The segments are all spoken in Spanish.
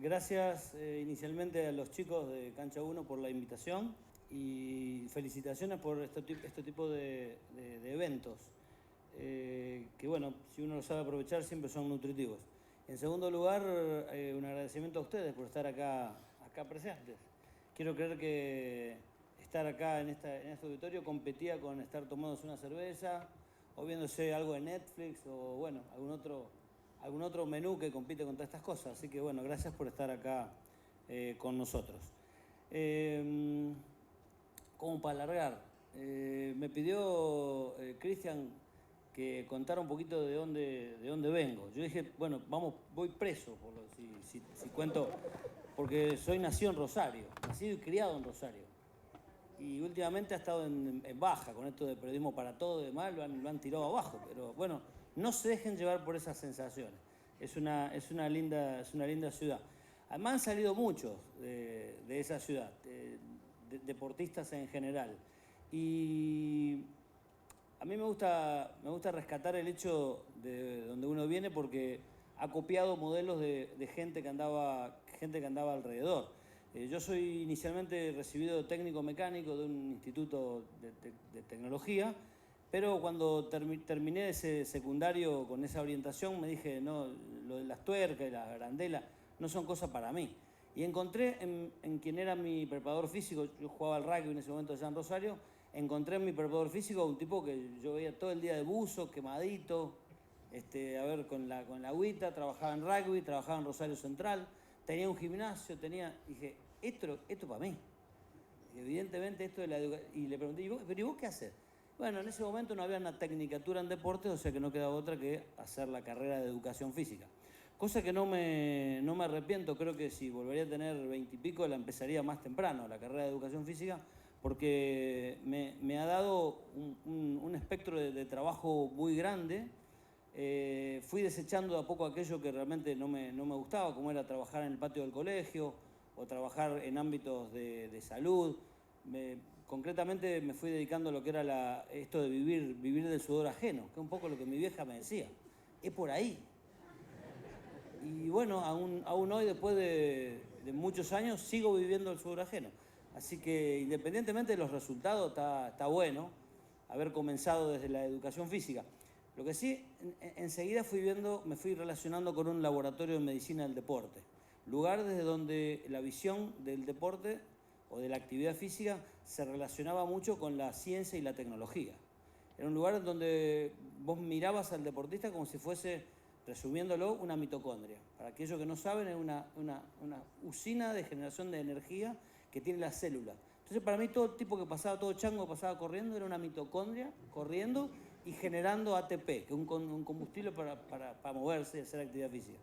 Gracias inicialmente a los chicos de Cancha 1 por la invitación y felicitaciones por este tipo de eventos, que bueno, si uno lo sabe aprovechar siempre son nutritivos. En segundo lugar, un agradecimiento a ustedes por estar acá presentes. Quiero creer que estar acá en este auditorio competía con estar tomándose una cerveza o viéndose algo de Netflix o bueno, algún otro menú que compite con todas estas cosas. Así que bueno, gracias por estar acá con nosotros. Como para alargar, me pidió Cristian que contara un poquito de dónde vengo. Yo dije, bueno, voy preso si cuento, porque soy nacido en Rosario, nacido y criado en Rosario. Y últimamente ha estado en baja con esto de periodismo para todo y demás, lo han tirado abajo. Pero bueno, no se dejen llevar por esas sensaciones. Es una linda ciudad. Además han salido muchos de esa ciudad, deportistas en general. Y a mí me gusta rescatar el hecho de donde uno viene porque ha copiado modelos de gente que andaba alrededor. Yo soy inicialmente recibido técnico mecánico de un instituto de tecnología, pero cuando terminé ese secundario con esa orientación me dije, no, lo de las tuercas y las arandelas no son cosas para mí. Y encontré en quien era mi preparador físico, yo jugaba al rugby en ese momento allá en Rosario, encontré en mi preparador físico un tipo que yo veía todo el día de buzo, quemadito, con la agüita, trabajaba en rugby, trabajaba en Rosario Central, tenía un gimnasio, dije, esto para mí. Y evidentemente esto de la educación. Y le pregunté, ¿pero y vos qué haces? Bueno, en ese momento no había una tecnicatura en deportes, o sea que no quedaba otra que hacer la carrera de educación física. Cosa que no me arrepiento, creo que si volvería a tener 20 y pico la empezaría más temprano, la carrera de educación física, porque me ha dado un espectro de trabajo muy grande. Fui desechando de a poco aquello que realmente no me gustaba, como era trabajar en el patio del colegio o trabajar en ámbitos de salud. Concretamente me fui dedicando a lo que era esto de vivir del sudor ajeno, que es un poco lo que mi vieja me decía. Es por ahí. Y bueno, aún hoy, después de muchos años, sigo viviendo el sudor ajeno. Así que independientemente de los resultados, está bueno haber comenzado desde la educación física. Lo que sí, enseguida me fui relacionando con un laboratorio de medicina del deporte, lugar desde donde la visión del deporte o de la actividad física se relacionaba mucho con la ciencia y la tecnología. Era un lugar donde vos mirabas al deportista como si fuese, resumiéndolo, una mitocondria. Para aquellos que no saben, es una usina de generación de energía que tiene la célula. Entonces, para mí, todo tipo que pasaba, todo chango que pasaba corriendo, era una mitocondria corriendo y generando ATP, que es un combustible para moverse y hacer actividad física.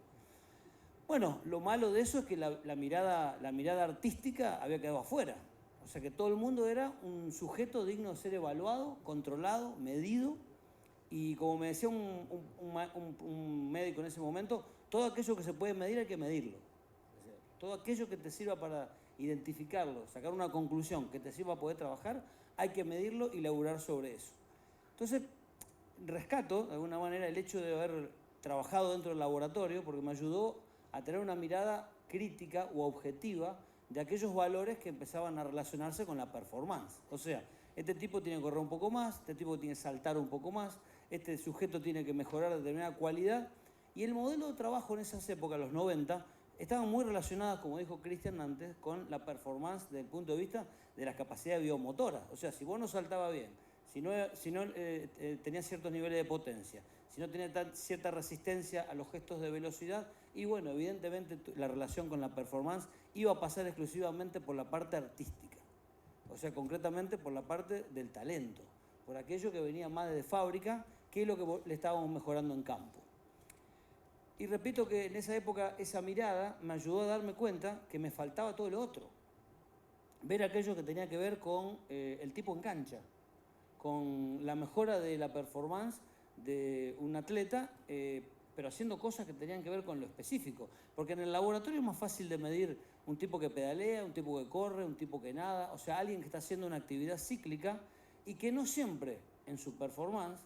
Bueno, lo malo de eso es que la mirada artística había quedado afuera. O sea que todo el mundo era un sujeto digno de ser evaluado, controlado, medido. Y como me decía un médico en ese momento, todo aquello que se puede medir hay que medirlo. O sea, todo aquello que te sirva para identificarlo, sacar una conclusión que te sirva para poder trabajar, hay que medirlo y laburar sobre eso. Entonces, rescato de alguna manera el hecho de haber trabajado dentro del laboratorio porque me ayudó a tener una mirada crítica u objetiva de aquellos valores que empezaban a relacionarse con la performance. O sea, este tipo tiene que correr un poco más, este tipo tiene que saltar un poco más, este sujeto tiene que mejorar determinada cualidad. Y el modelo de trabajo en esas épocas, los 90, estaban muy relacionadas, como dijo Cristian antes, con la performance desde el punto de vista de las capacidades biomotoras. O sea, si vos no saltabas bien, si no tenía ciertos niveles de potencia, si no tenía cierta resistencia a los gestos de velocidad, y bueno, evidentemente la relación con la performance iba a pasar exclusivamente por la parte artística, o sea, concretamente por la parte del talento, por aquello que venía más de fábrica, que es lo que le estábamos mejorando en campo. Y repito que en esa época esa mirada me ayudó a darme cuenta que me faltaba todo lo otro, ver aquello que tenía que ver con el tipo en cancha, con la mejora de la performance de un atleta, pero haciendo cosas que tenían que ver con lo específico. Porque en el laboratorio es más fácil de medir un tipo que pedalea, un tipo que corre, un tipo que nada, o sea, alguien que está haciendo una actividad cíclica y que no siempre en su performance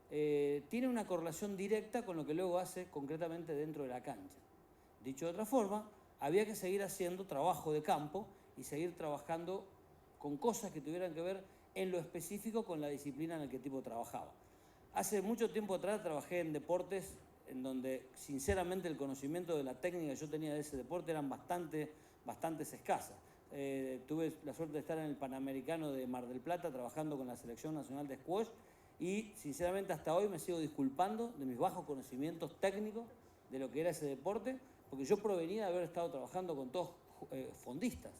tiene una correlación directa con lo que luego hace concretamente dentro de la cancha. Dicho de otra forma, había que seguir haciendo trabajo de campo y seguir trabajando con cosas que tuvieran que ver en lo específico con la disciplina en la que el tipo trabajaba. Hace mucho tiempo atrás trabajé en deportes en donde sinceramente el conocimiento de la técnica que yo tenía de ese deporte eran bastante escasas. Tuve la suerte de estar en el Panamericano de Mar del Plata trabajando con la Selección Nacional de Squash y sinceramente hasta hoy me sigo disculpando de mis bajos conocimientos técnicos de lo que era ese deporte, porque yo provenía de haber estado trabajando con todos fondistas.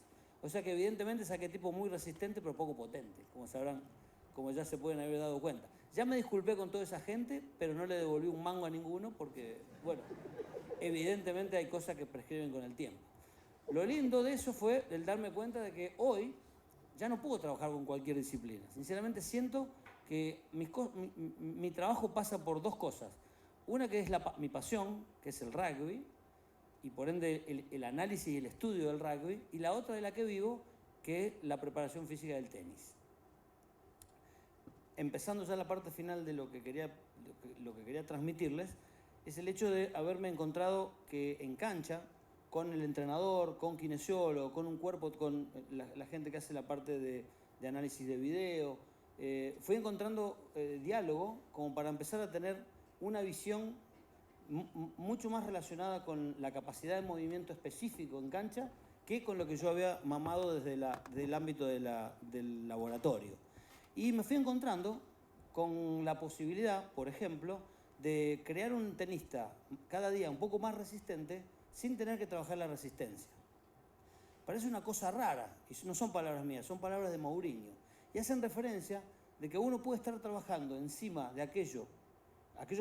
O sea que evidentemente saqué tipo muy resistente pero poco potente, como sabrán, como ya se pueden haber dado cuenta. Ya me disculpé con toda esa gente, pero no le devolví un mango a ninguno porque, bueno, evidentemente hay cosas que prescriben con el tiempo. Lo lindo de eso fue el darme cuenta de que hoy ya no puedo trabajar con cualquier disciplina. Sinceramente siento que mi trabajo pasa por dos cosas. Una que es mi pasión, que es el rugby, y por ende el análisis y el estudio del rugby, y la otra de la que vivo, que es la preparación física del tenis. Empezando ya la parte final de lo que quería transmitirles, es el hecho de haberme encontrado que en cancha, con el entrenador, con kinesiólogo, con un cuerpo, con la gente que hace la parte de análisis de video, fui encontrando diálogo como para empezar a tener una visión mucho más relacionada con la capacidad de movimiento específico en cancha que con lo que yo había mamado desde el ámbito del laboratorio. Y me fui encontrando con la posibilidad, por ejemplo, de crear un tenista cada día un poco más resistente sin tener que trabajar la resistencia. Parece una cosa rara, y no son palabras mías, son palabras de Mourinho. Y hacen referencia de que uno puede estar trabajando encima de aquellos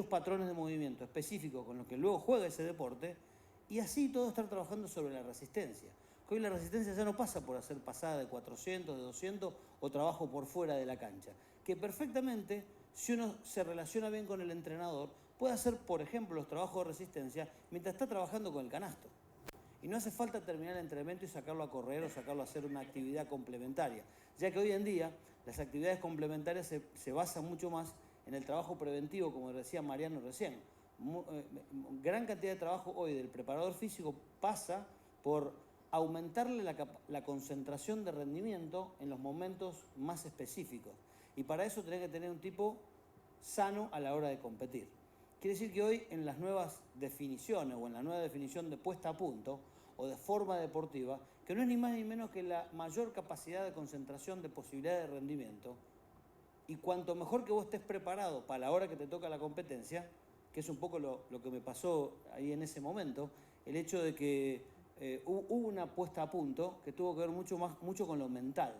patrones de movimiento específicos con los que luego juega ese deporte, y así todo estar trabajando sobre la resistencia. Hoy la resistencia ya no pasa por hacer pasada de 400, de 200 o trabajo por fuera de la cancha. Que perfectamente, si uno se relaciona bien con el entrenador, puede hacer, por ejemplo, los trabajos de resistencia mientras está trabajando con el canasto. Y no hace falta terminar el entrenamiento y sacarlo a correr o sacarlo a hacer una actividad complementaria, ya que hoy en día las actividades complementarias se basan mucho más en el trabajo preventivo, como decía Mariano recién. Gran cantidad de trabajo hoy del preparador físico pasa por aumentarle la concentración de rendimiento en los momentos más específicos. Y para eso tenés que tener un tipo sano a la hora de competir. Quiere decir que hoy en las nuevas definiciones o en la nueva definición de puesta a punto o de forma deportiva, que no es ni más ni menos que la mayor capacidad de concentración de posibilidad de rendimiento, y cuanto mejor que vos estés preparado para la hora que te toca la competencia, que es un poco lo que me pasó ahí en ese momento, el hecho de que hubo una puesta a punto que tuvo que ver mucho con lo mental,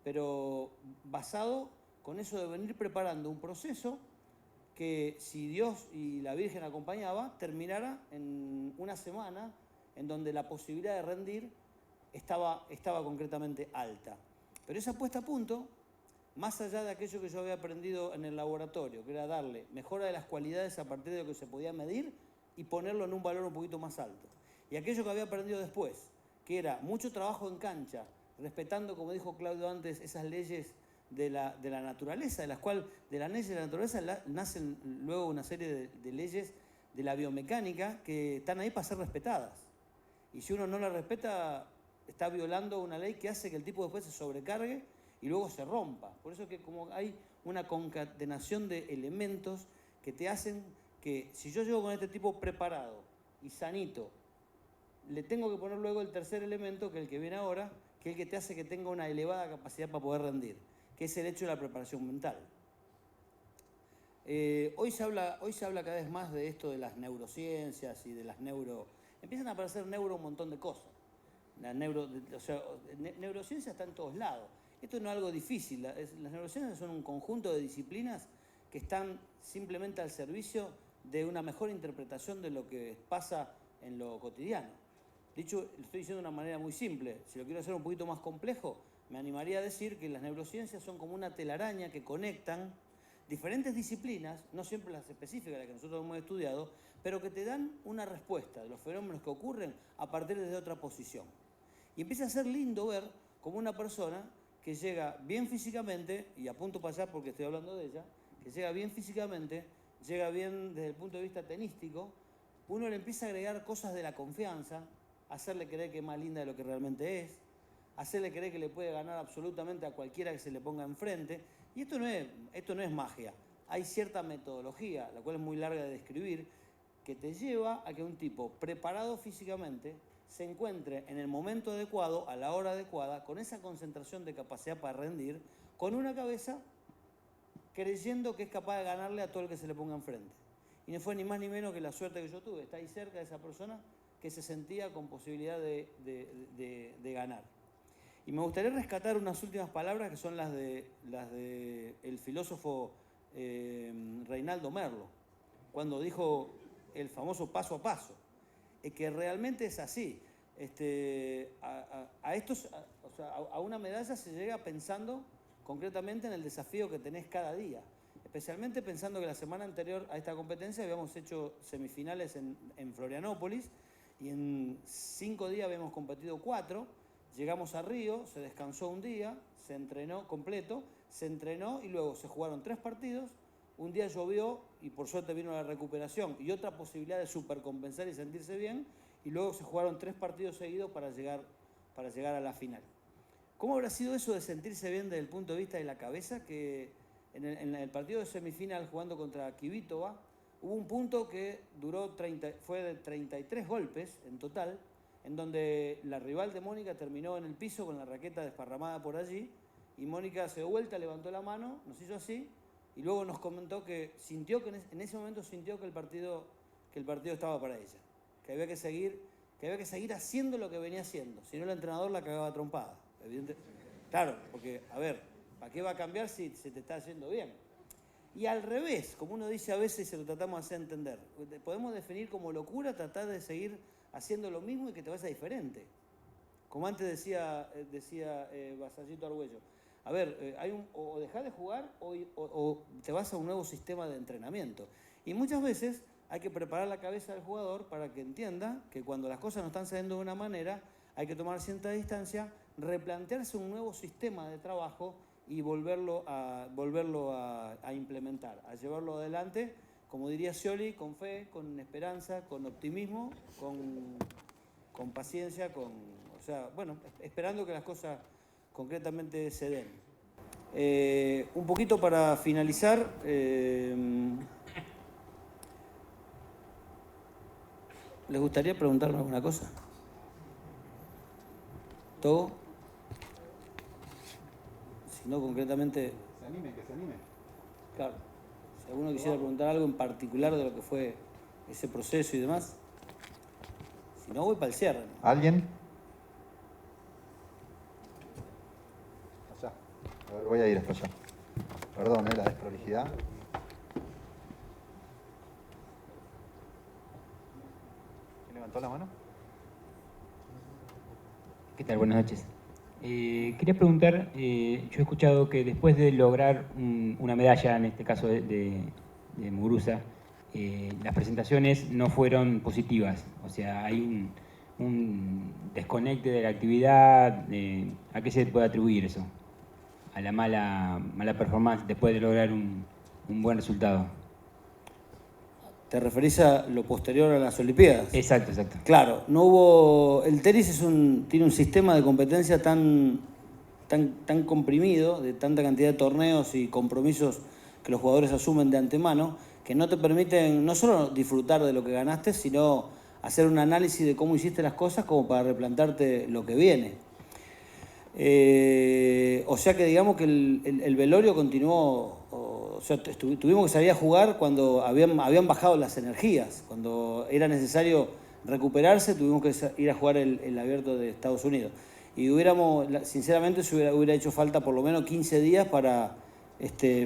pero basado con eso de venir preparando un proceso que, si Dios y la Virgen acompañaba, terminara en una semana en donde la posibilidad de rendir estaba concretamente alta. Pero esa puesta a punto, más allá de aquello que yo había aprendido en el laboratorio, que era darle mejora de las cualidades a partir de lo que se podía medir y ponerlo en un valor un poquito más alto. Y aquello que había aprendido después, que era mucho trabajo en cancha, respetando, como dijo Claudio antes, esas leyes de la naturaleza, de las cuales de las leyes de la naturaleza nacen luego una serie de leyes de la biomecánica que están ahí para ser respetadas. Y si uno no la respeta, está violando una ley que hace que el tipo después se sobrecargue y luego se rompa. Por eso que como hay una concatenación de elementos que te hacen que, si yo llego con este tipo preparado y sanito, le tengo que poner luego el tercer elemento, que es el que viene ahora, que es el que te hace que tenga una elevada capacidad para poder rendir, que es el hecho de la preparación mental. Hoy se habla cada vez más de esto de las neurociencias y de las Empiezan a aparecer un montón de cosas. Neurociencia está en todos lados. Esto no es algo difícil. Las neurociencias son un conjunto de disciplinas que están simplemente al servicio de una mejor interpretación de lo que pasa en lo cotidiano. Dicho, lo estoy diciendo de una manera muy simple. Si lo quiero hacer un poquito más complejo, me animaría a decir que las neurociencias son como una telaraña que conectan diferentes disciplinas, no siempre las específicas, las que nosotros hemos estudiado, pero que te dan una respuesta de los fenómenos que ocurren a partir de otra posición. Y empieza a ser lindo ver como una persona que llega bien físicamente, y apunto para allá porque estoy hablando de ella, que llega bien físicamente, llega bien desde el punto de vista tenístico, uno le empieza a agregar cosas de la confianza, hacerle creer que es más linda de lo que realmente es, hacerle creer que le puede ganar absolutamente a cualquiera que se le ponga enfrente. Y esto no es magia. Hay cierta metodología, la cual es muy larga de describir, que te lleva a que un tipo preparado físicamente se encuentre en el momento adecuado, a la hora adecuada, con esa concentración de capacidad para rendir, con una cabeza creyendo que es capaz de ganarle a todo el que se le ponga enfrente. Y no fue ni más ni menos que la suerte que yo tuve, estar ahí cerca de esa persona que se sentía con posibilidad de ganar. Y me gustaría rescatar unas últimas palabras que son las de el filósofo Reinaldo Merlo, cuando dijo el famoso paso a paso, que realmente es así. A una medalla se llega pensando concretamente en el desafío que tenés cada día, especialmente pensando que la semana anterior a esta competencia habíamos hecho semifinales en Florianópolis y en 5 días habíamos competido 4, llegamos a Río, se descansó un día, se entrenó completo, se entrenó y luego se jugaron 3 partidos, un día llovió y por suerte vino la recuperación y otra posibilidad de supercompensar y sentirse bien, y luego se jugaron 3 partidos seguidos para llegar a la final. ¿Cómo habrá sido eso de sentirse bien desde el punto de vista de la cabeza? Que en el partido de semifinal jugando contra Kvitova hubo un punto que fue de 33 golpes en total, en donde la rival de Mónica terminó en el piso con la raqueta desparramada por allí, y Mónica se dio vuelta, levantó la mano, nos hizo así, y luego nos comentó que en ese momento sintió que el partido estaba para ella, que había que seguir haciendo lo que venía haciendo, si no el entrenador la cagaba trompada. Claro, porque, a ver, ¿para qué va a cambiar si se te está haciendo bien? Y al revés, como uno dice a veces y se lo tratamos de hacer entender, podemos definir como locura tratar de seguir haciendo lo mismo y que te vaya diferente. Como antes decía Basallito Argüello. A ver, o dejás de jugar o te vas a un nuevo sistema de entrenamiento. Y muchas veces hay que preparar la cabeza del jugador para que entienda que cuando las cosas no están saliendo de una manera, hay que tomar cierta distancia, replantearse un nuevo sistema de trabajo y volverlo a implementar, a llevarlo adelante, como diría Scioli, con fe, con esperanza, con optimismo, con paciencia, esperando que las cosas concretamente se den. Un poquito para finalizar, ¿les gustaría preguntarme alguna cosa? ¿Todo? Si no, concretamente... Que se anime. Claro. Si alguno quisiera preguntar algo en particular de lo que fue ese proceso y demás. Si no, voy para el cierre. ¿Alguien? Allá. A ver, voy a ir hasta allá. Perdón, la desprolijidad. ¿Quién levantó la mano? ¿Qué tal? Buenas noches. Quería preguntar, yo he escuchado que después de lograr una medalla, en este caso de Muguruza, las presentaciones no fueron positivas. O sea, hay un desconecte de la actividad. ¿A qué se puede atribuir eso? A la mala performance después de lograr un buen resultado. ¿Te referís a lo posterior a las Olimpiadas? Exacto. Claro, no hubo... El tenis tiene un sistema de competencia tan comprimido, de tanta cantidad de torneos y compromisos que los jugadores asumen de antemano, que no te permiten no solo disfrutar de lo que ganaste, sino hacer un análisis de cómo hiciste las cosas como para replantarte lo que viene. O sea que digamos que el velorio continuó... O sea, tuvimos que salir a jugar cuando habían bajado las energías. Cuando era necesario recuperarse, tuvimos que ir a jugar el Abierto de Estados Unidos. Y sinceramente, hubiera hecho falta por lo menos 15 días para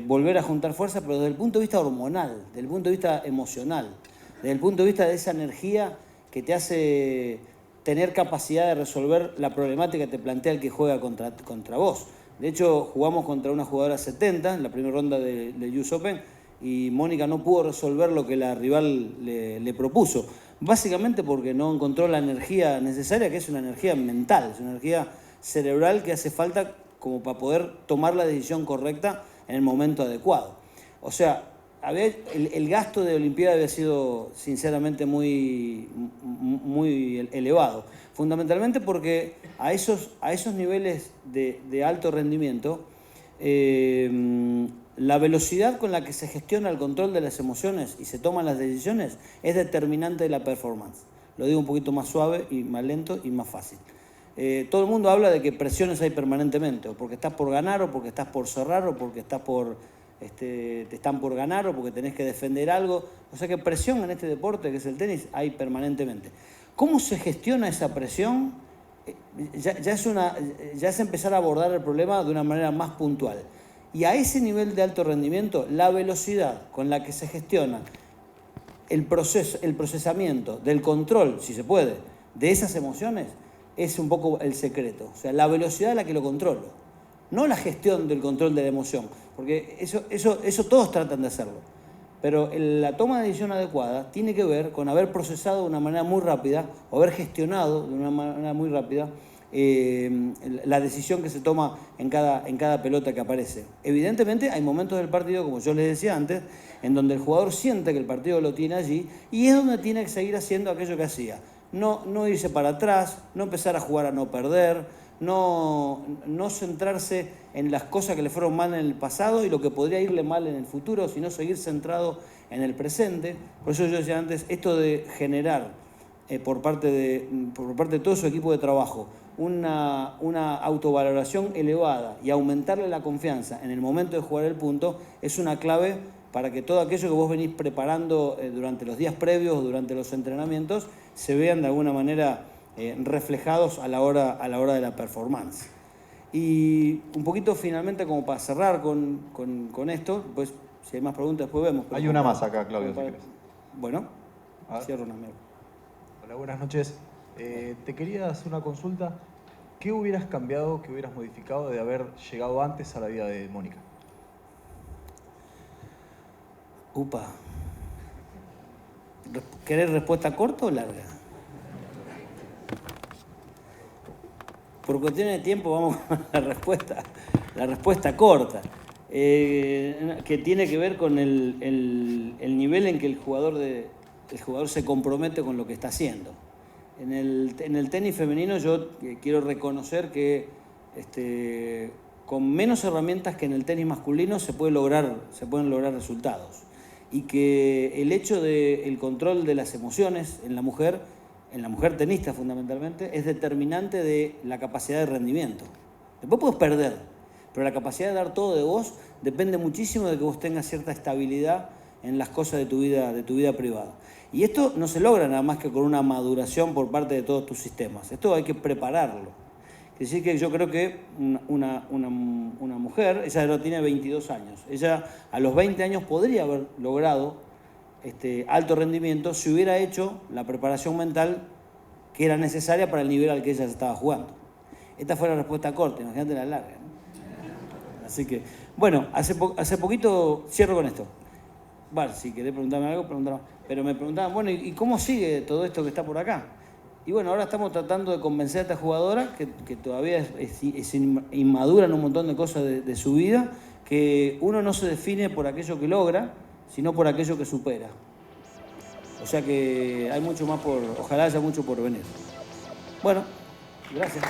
volver a juntar fuerzas, pero desde el punto de vista hormonal, desde el punto de vista emocional, desde el punto de vista de esa energía que te hace tener capacidad de resolver la problemática que te plantea el que juega contra vos. De hecho, jugamos contra una jugadora 70 en la primera ronda del US Open y Mónica no pudo resolver lo que la rival le propuso. Básicamente porque no encontró la energía necesaria, que es una energía mental, es una energía cerebral que hace falta como para poder tomar la decisión correcta en el momento adecuado. O sea, el gasto de Olimpiada había sido sinceramente muy elevado. Fundamentalmente porque a esos niveles de alto rendimiento, la velocidad con la que se gestiona el control de las emociones y se toman las decisiones es determinante de la performance. Lo digo un poquito más suave y más lento y más fácil. Todo el mundo habla de que presiones hay permanentemente, o porque estás por ganar, o porque estás por cerrar, o porque estás te están por ganar, o porque tenés que defender algo. O sea que presión en este deporte, que es el tenis, hay permanentemente. ¿Cómo se gestiona esa presión? Ya es empezar a abordar el problema de una manera más puntual. Y a ese nivel de alto rendimiento, la velocidad con la que se gestiona el procesamiento del control, si se puede, de esas emociones, es un poco el secreto. O sea, la velocidad a la que lo controlo, no la gestión del control de la emoción, porque eso todos tratan de hacerlo. Pero la toma de decisión adecuada tiene que ver con haber procesado de una manera muy rápida, o haber gestionado de una manera muy rápida la decisión que se toma en cada pelota que aparece. Evidentemente hay momentos del partido, como yo les decía antes, en donde el jugador siente que el partido lo tiene allí y es donde tiene que seguir haciendo aquello que hacía. No irse para atrás, no empezar a jugar a no perder, no centrarse en las cosas que le fueron mal en el pasado y lo que podría irle mal en el futuro, sino seguir centrado en el presente. Por eso yo decía antes, esto de generar por parte de todo su equipo de trabajo una autovaloración elevada y aumentarle la confianza en el momento de jugar el punto es una clave para que todo aquello que vos venís preparando durante los días previos, durante los entrenamientos, se vean de alguna manera reflejados a la hora de la performance. Y un poquito finalmente, como para cerrar con esto, pues si hay más preguntas después vemos. Hay una más acá, Claudio, si querés. Bueno, cierro una mierda. Hola, buenas noches. Te quería hacer una consulta. ¿Qué hubieras cambiado, qué hubieras modificado de haber llegado antes a la vida de Mónica? Upa. ¿Querés respuesta corta o larga? Por cuestiones de tiempo vamos con la respuesta corta, que tiene que ver con el nivel en que el jugador se compromete con lo que está haciendo. En el tenis femenino yo quiero reconocer que con menos herramientas que en el tenis masculino se pueden lograr resultados. Y que el hecho del control de las emociones en la mujer tenista fundamentalmente, es determinante de la capacidad de rendimiento. Después puedes perder, pero la capacidad de dar todo de vos depende muchísimo de que vos tengas cierta estabilidad en las cosas de tu vida privada. Y esto no se logra nada más que con una maduración por parte de todos tus sistemas. Esto hay que prepararlo. Es decir, que yo creo que una mujer, ella tiene 22 años, ella a los 20 años podría haber logrado alto rendimiento si hubiera hecho la preparación mental que era necesaria para el nivel al que ella estaba jugando. Esta fue la respuesta corta, imagínate la larga, ¿no? Así que, bueno, hace poquito cierro con esto. Vale, si querés preguntarme algo, preguntame. Pero me preguntaban, bueno, ¿y cómo sigue todo esto que está por acá? Y bueno, ahora estamos tratando de convencer a esta jugadora, que todavía es inmadura en un montón de cosas de su vida, que uno no se define por aquello que logra, sino por aquello que supera. O sea que hay mucho más ojalá haya mucho por venir. Bueno, gracias.